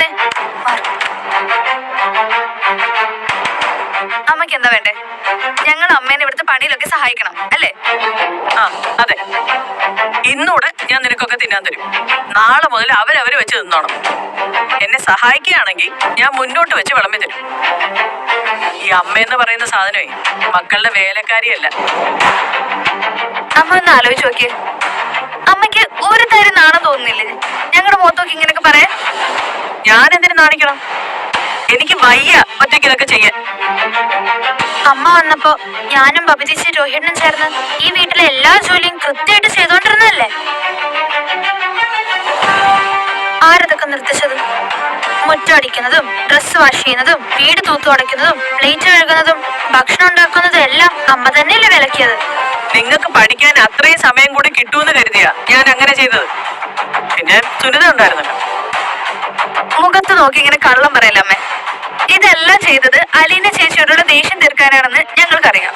തന്നെ. അമ്മയ്ക്ക് എന്താ വേണ്ടേ? ഞങ്ങൾ അമ്മേനെ ഇവിടുത്തെ പണിയിലൊക്കെ സഹായിക്കണം അല്ലേ? ആ അതെ, ഇന്നൂടെ ഞാൻ നിനക്കൊക്കെ തിന്നാൻ തരും. നാളെ മുതൽ അവരവര് വെച്ച് തിന്നോണം. എന്നെ സഹായിക്കുകയാണെങ്കിൽ ഞാൻ മുന്നോട്ട് വെച്ച് വിളമ്പി തരും. ഈ അമ്മയെന്ന് പറയുന്ന സാധനമേ മക്കളുടെ വേലക്കാരിയല്ല. അമ്മ ഒന്ന് ആലോചിച്ച് നോക്കിയേ. അമ്മയ്ക്ക് ഒരു തരം നാണം തോന്നുന്നില്ലേ ഞങ്ങളുടെ മുഖത്തൊക്കെ ഇങ്ങനെയൊക്കെ പറയാൻ? ഞാൻ എന്തിനു നാണിക്കണം? എനിക്ക് വയ്യ ഒറ്റയ്ക്ക് ഇതൊക്കെ ചെയ്യാൻ. അമ്മ വന്നപ്പോ ഞാനും ബബിതേച്ചി രോഹിണനും ചേർന്ന് ഈ വീട്ടിലെ എല്ലാ ജോലിയും കൃത്യമായിട്ട് ചെയ്തോണ്ടിരുന്നല്ലേ? ആരതൊക്കെ നിർത്തിച്ചത്? മുറ്റം അടിക്കുന്നതും ഡ്രസ്സ് വാഷ് ചെയ്യുന്നതും വീട് തൂത്തു അടയ്ക്കുന്നതും പ്ലേറ്റ് കഴുകുന്നതും ഭക്ഷണം ഉണ്ടാക്കുന്നതും എല്ലാം അമ്മ തന്നെയല്ലേ വിലക്കിയത്? നിങ്ങൾക്ക് പഠിക്കാൻ അത്രയും സമയം കൂടി കിട്ടുമെന്ന് കരുതിയാ ഞാൻ അങ്ങനെ ചെയ്തത്. പിന്നെ സുനിത ഉണ്ടായിരുന്നല്ലോ. മുഖത്ത് നോക്കി ഇങ്ങനെ കള്ളം പറയല്ല അമ്മേ. ഇതെല്ലാം ചെയ്തത് അലീന ചേച്ചിയോടുള്ള ദേഷ്യം തീർക്കാനാണെന്ന് ഞങ്ങൾക്കറിയാം.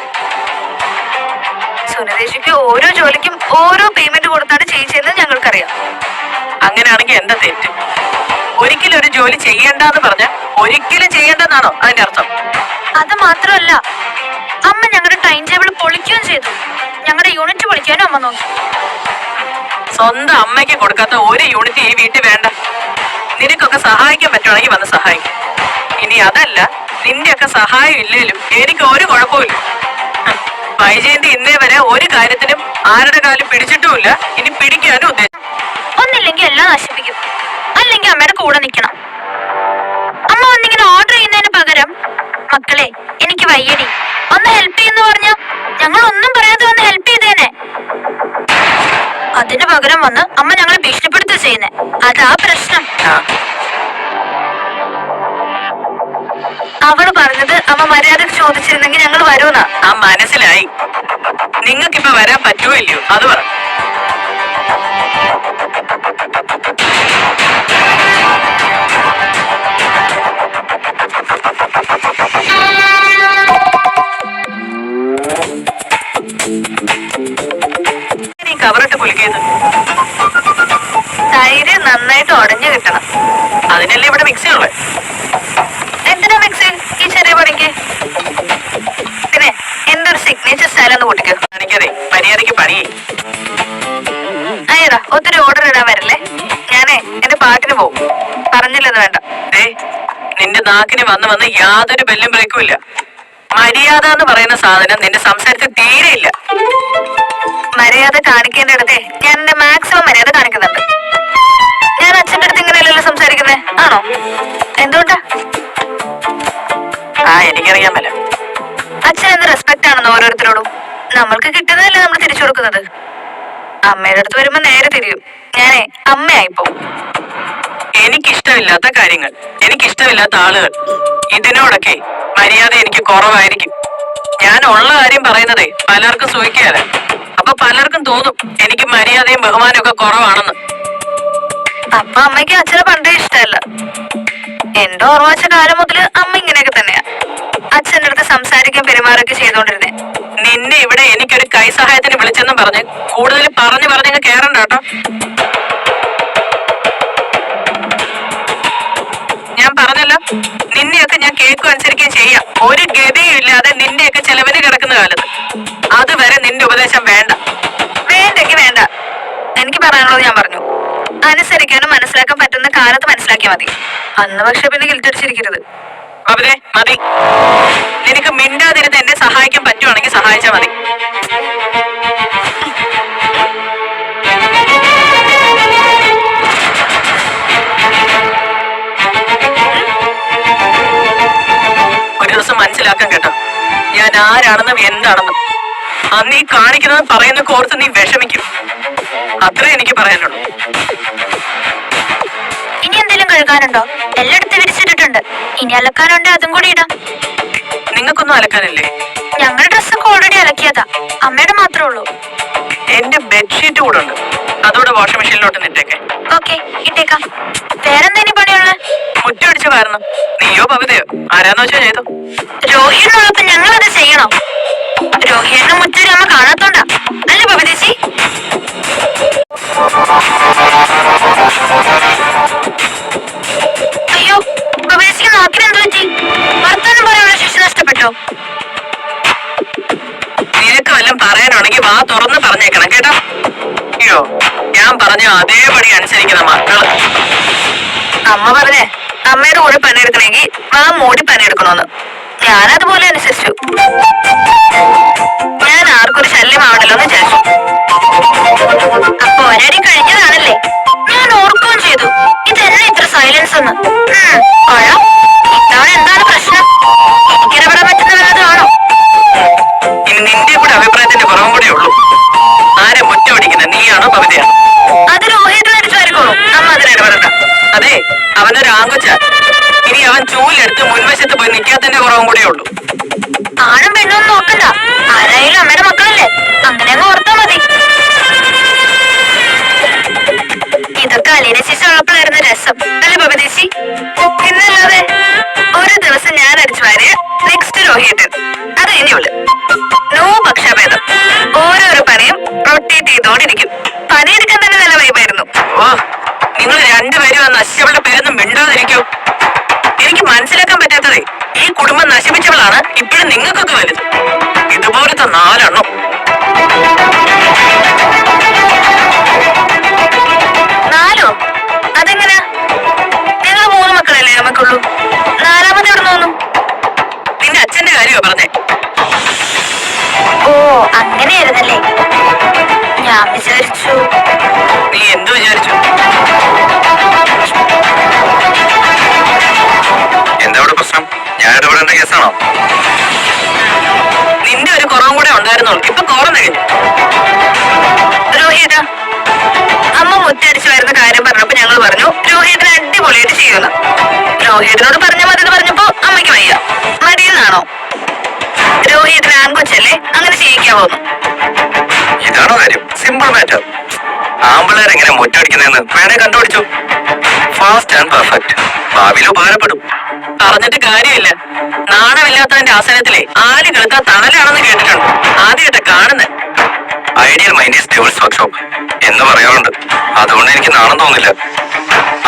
സുനിതേച്ചിക്ക് ഓരോ ജോലിക്കും ഓരോ പേയ്മെന്റ് കൊടുത്താണ് ചെയ്യിച്ചതെന്ന് ഞങ്ങൾക്കറിയാം. അങ്ങനെയാണെങ്കിൽ എന്താ തെറ്റ്? ഒരിക്കലും ഒരു ജോലി ചെയ്യണ്ടെന്ന് പറഞ്ഞ ഒരിക്കലും ചെയ്യണ്ടെന്നാണോ അതിന്റെ അർത്ഥം? അത് മാത്രമല്ല, അമ്മ ഞങ്ങളുടെ ടൈം ടേബിൾ പൊളിക്കുകയും ചെയ്തു. ഞങ്ങളുടെ യൂണിറ്റ് പൊളിക്കാനും അമ്മ നോക്കി. സ്വന്തം അമ്മയ്ക്ക് കൊടുക്കാത്ത ഒരു യൂണിറ്റ് ഈ വീട്ടിൽ വേണ്ട. നിനക്കൊക്കെ സഹായിക്കാൻ പറ്റുവാണെങ്കിൽ വന്ന് സഹായിക്കും. ഇനി അതല്ല, നിന്റെയൊക്കെ സഹായം ഇല്ലേലും എനിക്ക് ഒരു കുഴപ്പമില്ല. വൈജയന്തി ഇന്നേ വരെ ഒരു കാര്യത്തിനും ആരുടെ കാലം പിടിച്ചിട്ടുമില്ല, ഇനി പിടിക്കാനും ഉദ്ദേശം. ഒന്നില്ലെങ്കിൽ എല്ലാം നശിപ്പിക്കും, അല്ലെങ്കിൽ അമ്മയുടെ കൂടെ നിൽക്കണം. അമ്മ വന്നിങ്ങനെ ഓർഡർ ചെയ്യുന്നതിന് പകരം മക്കളെ എനിക്ക് വയ്യടി ഒന്ന് ഹെൽപ്പ് ചെയ്യുന്ന പറഞ്ഞ ഞങ്ങൾ ഒന്നും പറയാതെ വന്ന് ഹെൽപ്പ് ചെയ്തേനെ. അതിന് പകരം വന്ന് അമ്മ ഞങ്ങളെ ഭീഷണിപ്പെടുത്തുക ചെയ്യുന്നേ. അതാ പ്രശ്നം. അവള് പറഞ്ഞത് അമ്മ മര്യാദക്ക് ചോദിച്ചിരുന്നെങ്കിൽ ഞങ്ങൾ വരൂന്നാ. ആ മനസ്സിലായി. നിങ്ങൾക്കിപ്പോ വരാൻ പറ്റുമോ ഇല്ലയോ അത് പറ. കവറിട്ട് കുലുക്കിയത് തൈര് നന്നായിട്ട് ഉടഞ്ഞു കിട്ടണം. അതിനല്ലേ ഇവിടെ മിക്സി ഉള്ളത്. എന്തിനാ മിക്സി ഈ ചെറിയ പണിക്ക്? പിന്നെ എന്തൊരു സിഗ്നേച്ചർ സ്റ്റൈൽ ഒന്ന് കൂട്ടിക്കോ. എനിക്കതേ മര്യാദയ്ക്ക് പണി. അയ്യടാ ഒത്തിരി ഓർഡർ ഇടാൻ വരല്ലേ. ഞാനേ എന്റെ പാട്ടിന് പോവും. പറഞ്ഞില്ലെന്ന് വേണ്ട. നിന്റെ നാക്കിന് വന്ന് വന്ന് യാതൊരു ബെല്ലും ബ്രേക്കും ഇല്ല. മര്യാദ എന്ന് പറയുന്ന സാധനം നിന്റെ സംസാരത്തിൽ തീരെയില്ല. മര്യാദ കാണിക്കേണ്ട അടുത്തേ ഞാൻ എന്റെ മാക്സിമം മര്യാദ കാണിക്കുന്നുണ്ട്. ഞാൻ അച്ഛൻ്റെ അടുത്ത് ഇങ്ങനെയല്ലല്ലോ സംസാരിക്കുന്നേ, ആണോ? എന്തുകൊണ്ടാ? എനിക്കറിയാൻ പറ്റില്ല. അച്ഛൻ എന്ത് റെസ്പെക്ട് ആണെന്ന് ഓരോരുത്തരോടും. നമ്മൾക്ക് കിട്ടുന്നതല്ലേ നമ്മൾ തിരിച്ചു കൊടുക്കുന്നത്. അമ്മയുടെ അടുത്ത് വരുമ്പോ നേരെ തിരിയും. ഞാനേ അമ്മയായിപ്പോ. എനിക്കിഷ്ടമില്ലാത്ത കാര്യങ്ങൾ, എനിക്കിഷ്ടമില്ലാത്ത ആളുകൾ, ഇതിനോടൊക്കെ മര്യാദ എനിക്ക് കുറവായിരിക്കും. ഞാൻ ഉള്ള കാര്യം പറയുന്നതേ പലർക്കും സൂഹിക്കാതെ. അപ്പൊ പലർക്കും തോന്നും എനിക്ക് മര്യാദയും ബഹുമാനവും ഒക്കെ കുറവാണെന്ന്. അപ്പൊ അമ്മയ്ക്ക് അച്ഛനെ പണ്ടേ ഇഷ്ടമല്ല. എന്റെ ഓർമ്മ വെച്ച കാലം മുതല് അമ്മ ഇങ്ങനെയൊക്കെ തന്നെയാ അച്ഛൻ്റെ അടുത്ത് സംസാരിക്കാൻ പെരുമാറൊക്കെ ചെയ്തോണ്ടിരുന്നേ. നിന്നെ ഇവിടെ എനിക്കൊരു കൈ സഹായത്തിന് വിളിച്ചെന്നും പറഞ്ഞ് കൂടുതൽ പറഞ്ഞ് കേറണ്ട കേട്ടോ. ഞാൻ പറഞ്ഞല്ലോ, നിന്നെയൊക്കെ ഞാൻ കേൾക്കും അനുസരിക്കുകയും ചെയ്യാം. ഒരു ഗതിയും ഇല്ലാതെ നിന്നെയൊക്കെ ചെലവിന് കിടക്കുന്ന കാലത്ത്. അതുവരെ നിന്റെ ഉപദേശം വേണ്ട. വേണ്ടെങ്കിൽ വേണ്ട. എനിക്ക് പറയാനുള്ളത് ഞാൻ പറഞ്ഞു. അനുസരിക്കാനും മനസ്സിലാക്കാൻ പറ്റുന്ന കാലത്ത് മനസ്സിലാക്കിയാൽ മതി. അന്ന് പക്ഷെ പിന്നെ ഗിൽറ്റടിച്ചിരിക്കരുത്. അവിടെ മതി. നിനക്ക് മിണ്ടാതിരുന്ന് എന്നെ സഹായിക്കാൻ പറ്റുവാണെങ്കിൽ സഹായിച്ചാൽ മതി. ഒരു ദിവസം മനസ്സിലാക്കാൻ കേട്ടോ ഞാൻ ആരാണെന്നും എന്താണെന്നും. അന്ന് ഈ കാണിക്കുന്നതും പറയുന്നതൊക്കെ ഓർത്ത് നീ വിഷമിക്കും. അത്രേ എനിക്ക് പറയാനുള്ളൂ. ഇനി എന്തെങ്കിലും കഴുകാനുണ്ടോ? എല്ലായിടത്തും വിരിച്ചിട്ടിട്ടുണ്ട്. ഇനി അലക്കാനുണ്ട്, അതും കൂടി ഇടാം. നിങ്ങൾക്കൊന്നും അലക്കാനില്ലേ? ഞങ്ങളുടെ ഡ്രസ്സൊക്കെ ഓൾറെഡി അലക്കിയതാ. അമ്മയുടെ മാത്രമേ ഉള്ളൂ. എന്റെ ബെഡ്ഷീറ്റ് കൂടെ ഉണ്ട്. അതോടെ വാഷിംഗ് മെഷീനിലോട്ട് നിട്ടേക്കെ. ഓക്കെ, ഇട്ടേക്കാം. വേറെന്താ ഇനി പണിയുള്ള? മുറ്റം അടിച്ചു കാരണം. നീയോ ഭവിതയോ ആരാന്ന് വെച്ചാ ചെയ്തോ. രോഹിണിയുള്ളപ്പോ ഞങ്ങളത് ചെയ്യണോ? രോഹിണിയുടെ മുറ്റൊരു അമ്മ കാണാത്തോണ്ടാ അല്ലേ ബബിതേച്ചി? അയ്യോ പറഞ്ഞേക്കണം കേട്ടോ. അയ്യോ, ഞാൻ പറഞ്ഞ അതേപടി അനുസരിക്കുന്ന മക്കള്. അമ്മ പറഞ്ഞേ അമ്മയുടെ കൂടെ പണിയെടുക്കണമെങ്കിൽ ആ മൂടി പണിയെടുക്കണോന്ന്. ഞാനതുപോലെ അനുസരിച്ചു. ഞാൻ ആർക്കൊരു ശല്യമാവണല്ലോ എന്ന് വിചാരിച്ചു. അപ്പൊ ഒരടി കഴിഞ്ഞതാണല്ലേ. ഞാൻ ഓർക്കുകയും ചെയ്തു ഇതെന്നെ ഇത്ര സൈലൻസ് എന്ന്. കൊള്ളാം. ഇത്തവണ എന്താണ് പ്രശ്നം? എനിക്കിടപെടാൻ പറ്റുന്ന വല്ലതാണോ? ഇനി നിന്റെ കൂടെ അഭിപ്രായത്തിന്റെ കുറവും കൂടെ ഉള്ളൂ. ആരെ മുറ്റ പിടിക്കുന്നത്, നീയാണോ കവിതയാണോ? അത് രോഹിതടിച്ചുമായിരിക്കോളൂ. അമ്മ അതിനിടപെടണ്ട. അതെ, അവനൊരു ആങ്കൊച്ച. ഇനി അവൻ ചൂലെടുത്ത് മുൻവശത്ത് പോയി നിൽക്കാത്തതിന്റെ കുറവും കൂടെ ഉള്ളൂ. ആണും പെണ്ണും നോക്കണ്ട. ആരായാലും അമ്മയുടെ മക്കളല്ലേ. അങ്ങനെ അങ്ങ് ഓർത്താ മതി. ഇതൊക്കെ അലീന ചേച്ചി ഉള്ളപ്പോഴായിരുന്നു രസം അല്ലേ ബബിതേച്ചി? ഇന്നല്ലാതെ ഒരു ദിവസം ഞാൻ അടിച്ചു വാരിയ നെക്സ്റ്റ് രോഹിതൻ, അത് ഇനിയുള്ളു. നോ പക്ഷാഭേദം. ഓരോരോ പണിയും റൊട്ടേറ്റ് ചെയ്തോണ്ടിരിക്കും. പണിയെടുക്കാൻ തന്നെ നല്ല വൈബായിരുന്നു. ഓ, നിങ്ങൾ രണ്ടുപേരും ആ നശിച്ചവളുടെ പേരൊന്നും മിണ്ടാതിരിക്കൂ. എനിക്ക് മനസ്സിലാക്കാൻ പറ്റാത്തതേ, ഈ കുടുംബം നശിപ്പിച്ചവളാണ് ഇപ്പോഴും നിങ്ങൾക്കൊക്കെ വലുത്. ഇതുപോലത്തെ 4 എണ്ണം. നാലോ? അതെങ്ങനാ? ഞങ്ങൾ 3 മക്കളല്ലേ നമുക്കുള്ളൂ. നാലാമത് എവിടെ തോന്നും? നിന്റെ അച്ഛന്റെ കാര്യമാ പറഞ്ഞേ. ഓ, അങ്ങനെയായിരുന്നല്ലേ. ഞാൻ വിചാരിച്ചു. നീ എന്തു വിചാരിച്ചു? എന്താ ഇവിടെ പ്രശ്നം? ഞാൻ ഇടപെടേണ്ട കേസാണോ? നിന്റെ ഒരു കുറവും കൂടെ ഉണ്ടായിരുന്നുള്ളൂ, ഇപ്പൊ കുറവ് കഴിഞ്ഞു. രോഹിത, അമ്മ മുറ്റടിച്ചു വരുന്ന കാര്യം പറഞ്ഞപ്പോ ഞങ്ങൾ പറഞ്ഞു രോഹിതന് അടിപൊളിയായിട്ട് ചെയ്യുന്നു. രോഹിതനോട് പറഞ്ഞ മതി പറഞ്ഞപ്പോ അമ്മയ്ക്ക് വയ്യ. മടിയെന്നാണോ? രോഹിതന് ആൺകൊച്ചല്ലേ, അങ്ങനെ ചെയ്യിക്കാൻ പോകുന്നു. ഇതാണോ കാര്യം? Simple matter. ആമ്പിള്ളേർ എങ്ങനെ മുറ്റടിക്കുന്നതെന്ന് വേണേ കണ്ടുപിടിച്ചു. Fast and perfect. ഭാവിയിൽ ഉപകാരപ്പെടും. പറഞ്ഞിട്ട് കാര്യമില്ല. നാണമില്ലാത്തവന്റെ ആസനത്തിലെ ആല് കേൾക്കാൻ തണലാണെന്ന് കേട്ടിട്ടുണ്ട്. ആദ്യമായിട്ട് കാണുന്നത്. Ideal mind is devils workshop എന്ന് പറയാറുണ്ട്. അതുകൊണ്ട് എനിക്ക് നാണം തോന്നില്ല.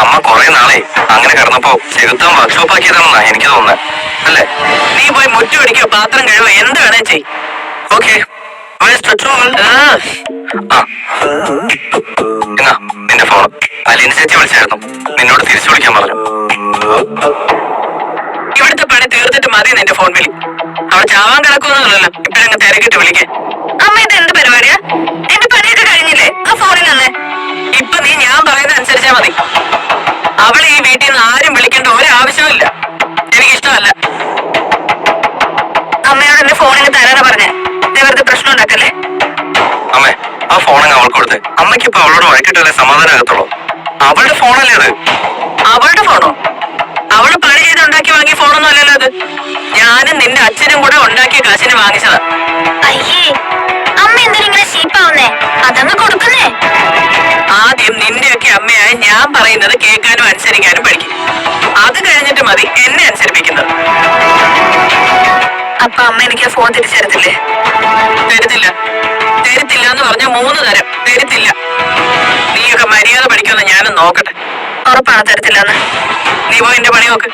അമ്മ കുറെ നാളെ അങ്ങനെ കിടന്നപ്പോ ചെകുത്താൻ വർക്ക്ഷോപ്പ് ആക്കിയതാണെന്നാ എനിക്ക് തോന്നുന്നത്. അല്ലേ? നീ പോയി മുറ്റടിക്കോ പാത്രം കഴിവോ എന്ത് വേണേ ചെയ്. ഓക്കെ. എന്നാ നിന്റെ ഫോൺ അലീന ചേച്ചി വിളിച്ചായിരുന്നു. നിന്നോട് തിരിച്ചു വിളിക്കാൻ പറഞ്ഞു. ഇവിടുത്തെ പണി തീർത്തിട്ട് മതി നിന്റെ ഫോൺ വിളി. അവൾ ചാവാൻ കിടക്കുമെന്നുള്ളല്ലോ ഇപ്പഴങ്ങ് തിരക്കിട്ട് വിളിക്കേ. അമ്മ ഇത് എന്ത് പരിപാടിയാ? എന്റെ പണിയൊക്കെ കഴിഞ്ഞില്ലേ? ആ ഫോണിൽ നിന്ന് ഇപ്പൊ നീ ഞാൻ പറയുന്ന അനുസരിച്ചാ മതി. അവളെ ഈ വീട്ടിൽ നിന്ന് ആരും വിളിക്കേണ്ട ഒരു ആവശ്യമില്ല. എനിക്കിഷ്ടമല്ല. അമ്മയോട് എന്റെ ഫോണിന് തരാനാ പറഞ്ഞേ. വെറുതെ പ്രശ്നം ഉണ്ടാക്കല്ലേ. അമ്മേ, ആ ഫോണങ്ങ് അവൾക്ക് കൊടുത്തേ. അമ്മയ്ക്ക് ഇപ്പൊ അവളോട് വഴക്കിട്ടല്ലേ സമാധാനമാകത്തുള്ളൂ. അവളുടെ ഫോണല്ലേ അത്? അവളുടെ ഫോണോ? അവള് പണി ചെയ്തുണ്ടാക്കി വാങ്ങിയ ഫോണൊന്നും അല്ലല്ലോ അത്. ഞാനും നിന്റെ അച്ഛനും കൂടെ ഉണ്ടാക്കിയ കാശിന് വാങ്ങിച്ചതാ. അയ്യേ, അമ്മ എന്തിനാ ഇങ്ങനെ ചീപ്പാവുന്നേ? അതങ്ങ് കൊടുക്കുന്നേ. ആദ്യം നിന്റെയൊക്കെ അമ്മയായ ഞാൻ പറയുന്നത് കേൾക്കാനും അനുസരിക്കാനും പഠിക്കും. അത് കഴിഞ്ഞിട്ട് മതി എന്നെ അനുസരിപ്പിക്കുന്നത്. അപ്പൊ അമ്മ എനിക്ക് ആ ഫോൺ തിരിച്ചെടുത്തില്ലേ? തരുത്തില്ല. തരുത്തില്ല എന്ന് പറഞ്ഞ 3 തരം തരുത്തില്ല. നീയൊക്കെ മര്യാദ പഠിക്കുമെന്ന് ഞാനും നോക്കട്ടെ. ഉറപ്പാണ് തരത്തില്ലെന്ന്? നീ പോയി എന്റെ പണി നോക്ക്.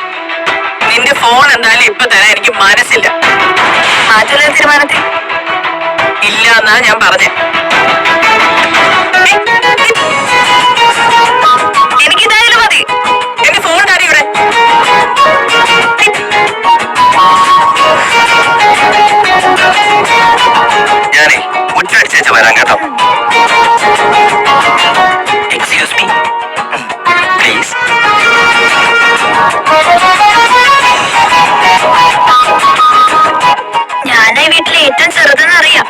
നിന്റെ ഫോൺ എന്തായാലും ഇപ്പൊ തരാൻ എനിക്ക് മനസ്സില്ല. മാറ്റമില്ല തീരുമാനത്തിൽ. ഇല്ല എന്നാ ഞാൻ പറഞ്ഞേ. എനിക്കിതായാലും മതി. എന്റെ ഫോൺ തരാം ഇവിടെ. ഞാനേ മുറ്റടിച്ചേച്ച് വരാം കേട്ടോ. Excuse me please. ഞാനാ വീട്ടിലെ ഏറ്റവും ചെറുതെന്നറിയാം.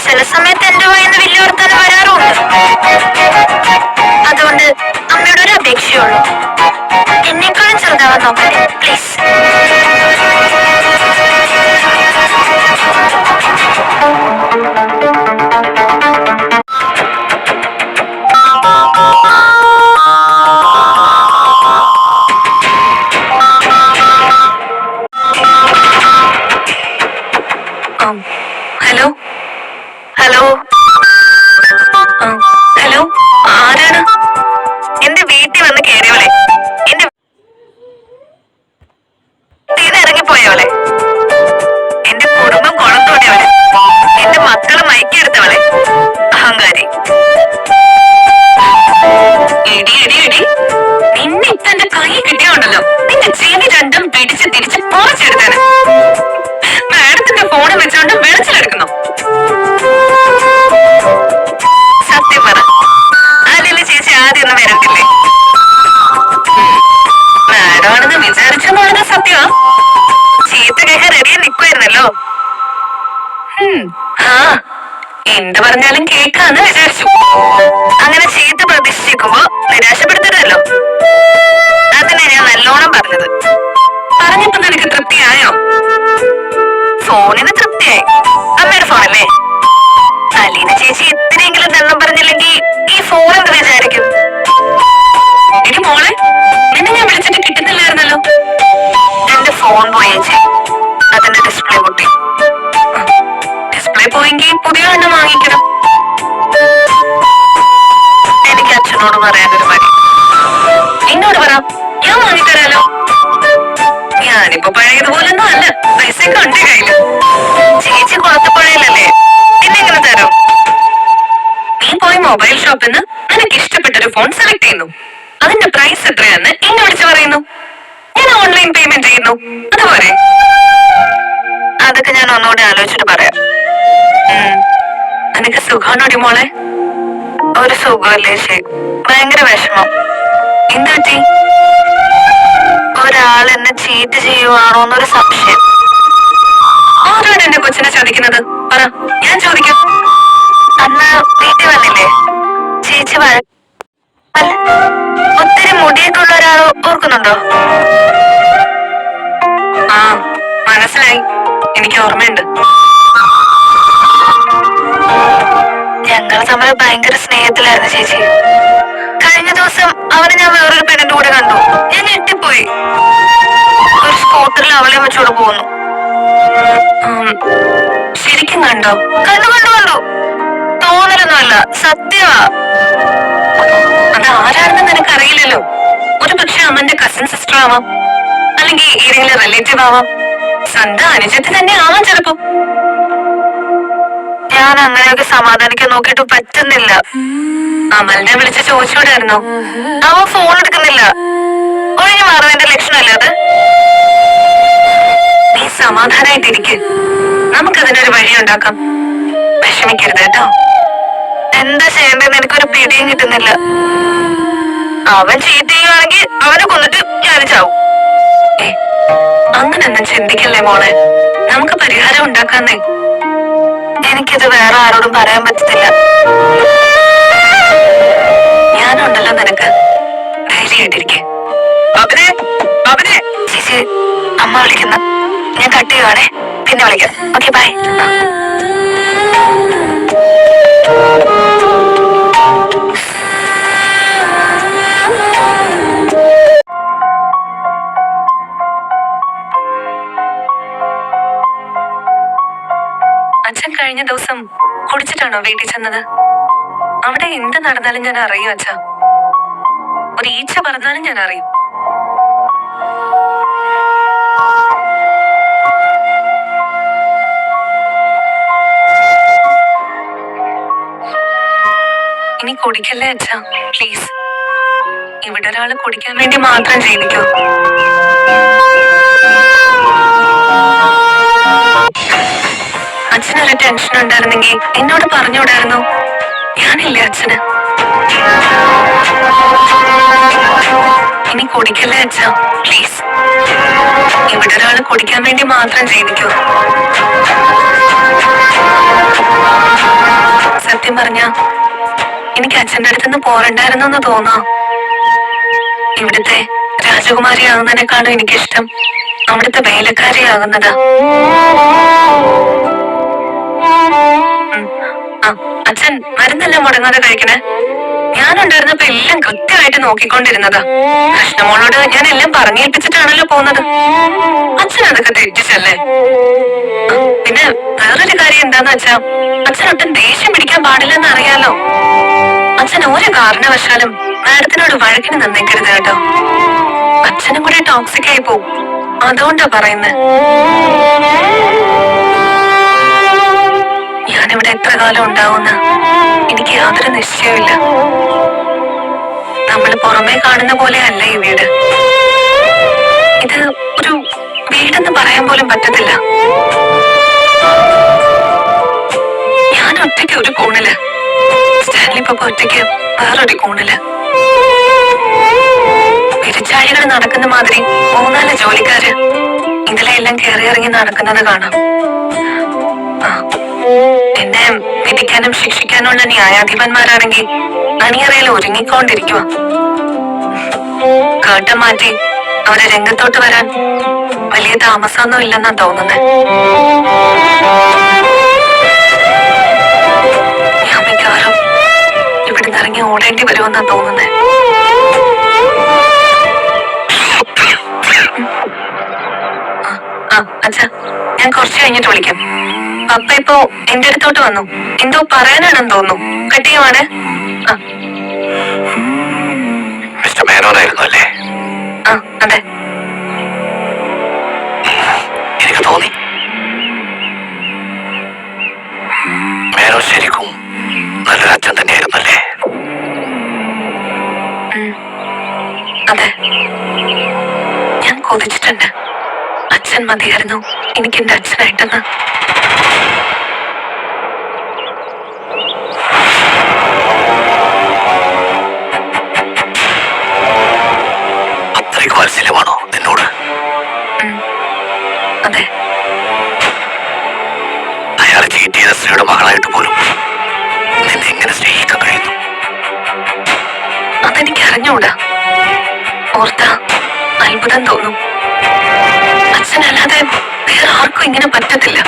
ചില സമയത്ത് എന്റെ വായിന്ന് വലിയ വർത്താനം വരാറുമുണ്ട്. അതുകൊണ്ട് അമ്മയോട് ഒരു അപേക്ഷയുള്ളൂ. എന്ത് പറഞ്ഞാലും കേക്കാന്ന് വിചാരിച്ചു. അങ്ങനെ ചീത്ത പ്രതീക്ഷിക്കുമ്പോ നിരാശപ്പെടുത്തരുതല്ലോ. അതിനെ ഞാൻ നല്ലോണം പറഞ്ഞത്. പറഞ്ഞപ്പോ നിനക്ക് തൃപ്തിയായോ? ഫോണിന് തൃപ്തിയായി. അമ്മയുടെ ഫോണല്ലേ? അലീന ചേച്ചി ഇത്തിരിയെങ്കിലും തെണ്ണം പറഞ്ഞില്ലെങ്കിൽ ഈ ഫോൺ എന്ത് വിചാരിക്കും? എടി മോളെ, നിന്നെ ഞാൻ വിളിച്ചിട്ട് കിട്ടുന്നില്ലായിരുന്നല്ലോ. എന്റെ ഫോൺ പോയി ചേച്ചി. അതിന്റെ ഡിസ്പ്ലേ പൊട്ടി. ഡിസ്പ്ലേ പോയെങ്കിൽ പുതിയ എണ്ണം വാങ്ങിക്കണം. എനിക്ക് അച്ഛനോട് പറയാനൊരു മടി. എന്നോട് പറ, ഞാൻ വാങ്ങിത്തരാലോ. ഞാനിപ്പോ പഴയതുപോലൊന്നും അല്ല, പൈസയൊക്കെ ഉണ്ട് കയ്യില്. ചേച്ചി കുളത്തുപുഴയിലല്ലേ, എന്നെങ്ങനെ തരും? നീ പോയി മൊബൈൽ ഷോപ്പിൽ നിന്ന് നിനക്ക് ഇഷ്ടപ്പെട്ടൊരു ഫോൺ സെലക്ട് ചെയ്യുന്നു. അതിന്റെ പ്രൈസ് എത്രയാന്ന് എന്നെ വിളിച്ചു പറയുന്നു. ഞാൻ ഓൺലൈൻ പേയ്മെന്റ് ചെയ്യുന്നു. അതുപോലെ അതൊക്കെ ഞാൻ ഒന്നുകൂടെ ആലോചിച്ചിട്ട് പറയാം. നിനക്ക് സുഖാണോടി മോളെ? ഒരു സുഖമല്ലേ ചേച്ചി, ഭയങ്കര വിഷമം. എന്താ പറ്റി? ഒരാൾ എന്നെ ചീറ്റ് ചെയ്യുവാണോന്നൊരു സംശയം. ആരാണ് എന്റെ കൊച്ചിനെ ചതിക്കുന്നത്? പറ, ഞാൻ ചോദിക്കാം. അന്ന് വീട്ടിൽ വന്നില്ലേ ചേച്ചി? ഒത്തിരി മുടിയൊക്കെ ഉള്ള ഒരാൾ ഓർക്കുന്നുണ്ടോ? ആ, മനസ്സിലായി. എനിക്ക് ഓർമ്മയുണ്ട്. ഞങ്ങൾ തമ്മിൽ ഭയങ്കര സ്നേഹത്തിലായിരുന്നു ചേച്ചി. കഴിഞ്ഞ ദിവസം അവനെ ഞാൻ വേറൊരു പെണ്ണിന്റെ കൂടെ കണ്ടു. ഞാൻ ഞെട്ടിപ്പോയി. ഒരു സ്കൂട്ടറിൽ അവളെ വെച്ചോട് പോകുന്നു. ശരിക്കും കണ്ടോ? കണ്ടു കണ്ടു കണ്ടു. തോന്നലൊന്നുമല്ല, സത്യമാ. അത് ആരാണെന്ന് നിനക്കറിയില്ലല്ലോ. ഒരു പക്ഷെ അമ്മന്റെ കസിൻ സിസ്റ്റർ ആവാം, അല്ലെങ്കിൽ ഏതെങ്കിലും റിലേറ്റീവ് ആവാം, സ്വന്തം അനുജത്തി തന്നെ ആവാം ചിലപ്പോ. ഞാൻ അങ്ങനെയൊക്കെ സമാധാനിക്കാൻ നോക്കിയിട്ട് പറ്റുന്നില്ല. അമലിനെ വിളിച്ച് ചോദിച്ചോടായിരുന്നോ? അവൻ ഫോൺ എടുക്കുന്നില്ല. ഒഴിഞ്ഞു മാറുന്നതിന്റെ ലക്ഷണമല്ലേ അത്? നീ സമാധാനായിട്ടിരിക്ക്, നമുക്കതിനൊരു വഴി ഉണ്ടാക്കാം. വിഷമിക്കരുത് കേട്ടോ. എന്താ ചെയ്യേണ്ടതെന്ന് എനിക്കൊരു പിടിയും കിട്ടുന്നില്ല. അവൻ ചീറ്റ് ചെയ്യുവാണെങ്കിൽ അവനെ കൊന്നിട്ട് ഞാൻ ചാവും. അങ്ങനൊന്നും ചിന്തിക്കല്ലേ മോളെ, നമുക്ക് പരിഹാരം ഉണ്ടാക്കാന്നേ. എനിക്കിത് വേറെ ആരോടും പറയാൻ പറ്റത്തില്ല. ഞാനുണ്ടല്ലോ നിനക്ക്, ധൈര്യമായിട്ടിരിക്കെ. ചേച്ചി, അമ്മ വിളിക്കുന്ന, ഞാൻ കട്ട് ചെയ്യുവാണേ, പിന്നെ വിളിക്കാം. Okay, bye. അച്ഛൻ കഴിഞ്ഞ ദിവസം കുടിച്ചിട്ടാണോ വീട്ടിൽ ചെന്നത്? അവിടെ എന്ത് നടന്നാലും ഞാൻ അറിയും അച്ഛാ. ഒരു ഈച്ച പറഞ്ഞാലും ഞാൻ അറിയും. ഇനി കുടിക്കല്ലേ അച്ഛാ, പ്ലീസ്. ഇവിടെ ഒരാള് കുടിക്കാൻ വേണ്ടി മാത്രം ജീവിക്കൂ. അച്ഛനൊരു ടെൻഷൻ ഉണ്ടായിരുന്നെങ്കിൽ എന്നോട് പറഞ്ഞുകൂടായിരുന്നു. ഞാനില്ലേ അച്ഛന്. ഇനി കുടിക്കല്ലേ അച്ഛാ, പ്ലീസ്. ഇവിടെ ഒരാള് കുടിക്കാൻ വേണ്ടി മാത്രം ജീവിക്കൂ. സത്യം പറഞ്ഞ എനിക്ക് അച്ഛൻ്റെ അടുത്തുനിന്ന് പോരണ്ടായിരുന്നു എന്ന് തോന്നാം. ഇവിടുത്തെ രാജകുമാരിയാകുന്നതിനേക്കാളും എനിക്കിഷ്ടം അവിടുത്തെ വേലക്കാരിയാകുന്നതാ. അച്ഛൻ മരുന്നെല്ലാം മുടങ്ങാതെ കഴിക്കണേ. ഞാനുണ്ടായിരുന്നപ്പോ എല്ലാം കൃത്യമായിട്ട് നോക്കിക്കൊണ്ടിരുന്നതാ. കൃഷ്ണമോളോട് ഞാൻ എല്ലാം പറഞ്ഞേൽപ്പിച്ചിട്ടാണല്ലോ പോകുന്നത്. അച്ഛൻ അതൊക്കെ തെറ്റിച്ചല്ലേ. പിന്നെ വേറൊരു കാര്യം എന്താന്ന് വെച്ചാ, അച്ഛനൊട്ടും ദേഷ്യം പിടിക്കാൻ പാടില്ലെന്ന് അറിയാലോ. അച്ഛൻ ഒരു കാരണവശാലും മാഡത്തിനോട് വഴക്കിന് നിന്നേക്കരുത് കേട്ടോ. അച്ഛനും കൂടെ ടോക്സിക് ആയി പോവും. അതുകൊണ്ടാ പറയുന്നത്. ഞാനിവിടെ എത്ര കാലം ഉണ്ടാവുന്ന എനിക്ക് യാതൊരു നിശ്ചയമില്ല. നമ്മൾ പുറമേ കാണുന്ന പോലെ അല്ല ഈ വീട്. ഇത് ഒരു വീടെന്ന് പറയാൻ പോലും പറ്റത്തില്ല. ഞാൻ ഒറ്റയ്ക്ക് ഒരു കോണില്, സ്റ്റാൻലി പപ്പ ഒറ്റയ്ക്ക് വേറൊരു കോണില്. പെരിച്ചാഴികൾ നടക്കുന്ന മാതിരി 3-4 ജോലിക്കാര് ഇതിലെല്ലാം കയറി ഇറങ്ങി നടക്കുന്നത് കാണാം. എന്നെ വിധിക്കാനും ശിക്ഷിക്കാനുള്ള ന്യായാധിപന്മാരാണെങ്കിൽ അണിയറയിൽ ഒരുങ്ങിക്കൊണ്ടിരിക്കുക. കേട്ടം മാറ്റി അവരെ രംഗത്തോട്ട് വരാൻ വലിയ താമസമൊന്നും ഇല്ലെന്നാ തോന്നുന്നത്. ഞാൻ മിക്കവാറും ഇവിടുന്ന് ഇറങ്ങി ഓടേണ്ടി വരുമെന്നാ തോന്നുന്നത്. അച്ഛാ, ഞാൻ കുറച്ച് കഴിഞ്ഞിട്ട് വിളിക്കാം. പപ്പ ഇപ്പോ എന്റെ അടുത്തോട്ട് വന്നു. എന്തോ പറയാനാണെന്ന് തോന്നുന്നു. കട്ടിയുമാണ്. മിസ്റ്റർ മേനോനായിരുന്നു അല്ലേ? ആ, അതെ. എനിക്ക് തോന്നി മേനോൻ ശരിക്കും നല്ലൊരു അച്ഛൻ തന്നെയായിരുന്നല്ലേ? അതെ, ഞാൻ കൊതിച്ചിട്ടുണ്ട്. അച്ഛൻ മതിയായിരുന്നു എനിക്ക് എന്റെ അച്ഛനായിട്ടെന്ന്. അത്രയ്ക്ക് വാത്സല്യമാണോ നിന്നോട്? അതെ. അയാൾ ചീറ്റ് ചെയ്ത സ്ത്രീയുടെ മകളായിട്ട് പോലും നിന്നെ എങ്ങനെ സ്നേഹിക്കാൻ കഴിയുന്നു? അതെനിക്ക് അറിഞ്ഞൂടാ. ഓർത്ത അത്ഭുതം തോന്നും. അച്ഛനല്ലാതെ വേറെ ആർക്കും ഇങ്ങനെ പറ്റത്തില്ല.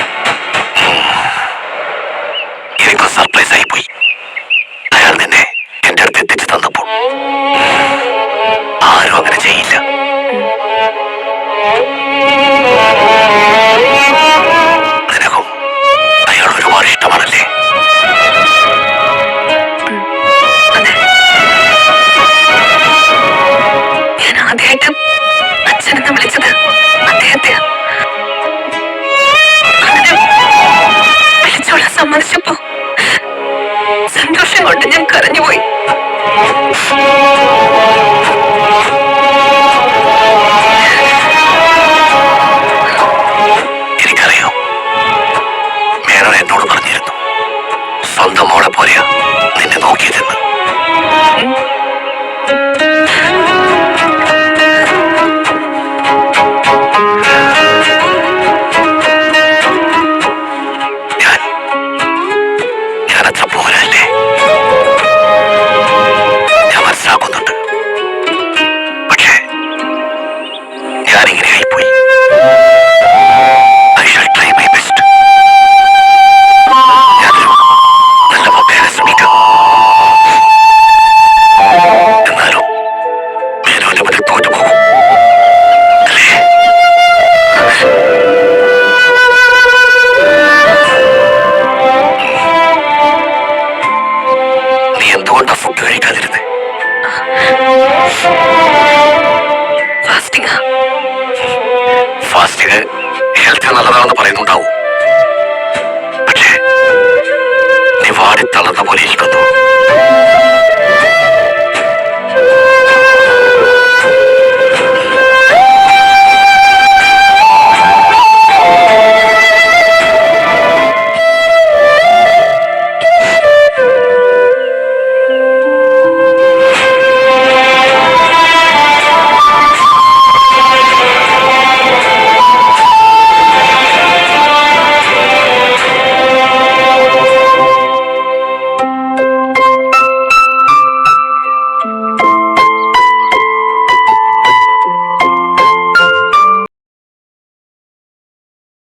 ഇതിപ്പോ സർപ്രൈസ് ആയി പോയി. അയാൾ നിന്നെ എന്റെ അടുത്ത് എത്തിച്ചു തന്നപ്പോൾ ആരും അങ്ങനെ ചെയ്യില്ല. നിനക്കും അയാൾ ഒരുപാട് ഇഷ്ടമാണല്ലേ? അതെ. ഞാൻ ആദ്യമായിട്ട് അച്ഛനെന്ന് വിളിച്ചത് അദ്ദേഹത്തെ. അങ്ങനെ വിളിച്ചോളാൻ സമ്മതിച്ചപ്പോ സന്തോഷം കൊണ്ട് ഞാൻ കരഞ്ഞുപോയി. എനിക്കറിയോ, മേനോൻ എന്നോട് പറഞ്ഞിരുന്നു സ്വന്തം മോളെ പോലെയാ നിന്നെ നോക്കിയതെന്ന്. ഞാൻ അത്ര പോരല്ലേ? ഞാൻ മനസ്സിലാക്കുന്നുണ്ട്. പക്ഷേ ഞാനിങ്ങനെ ആയിപ്പോയി.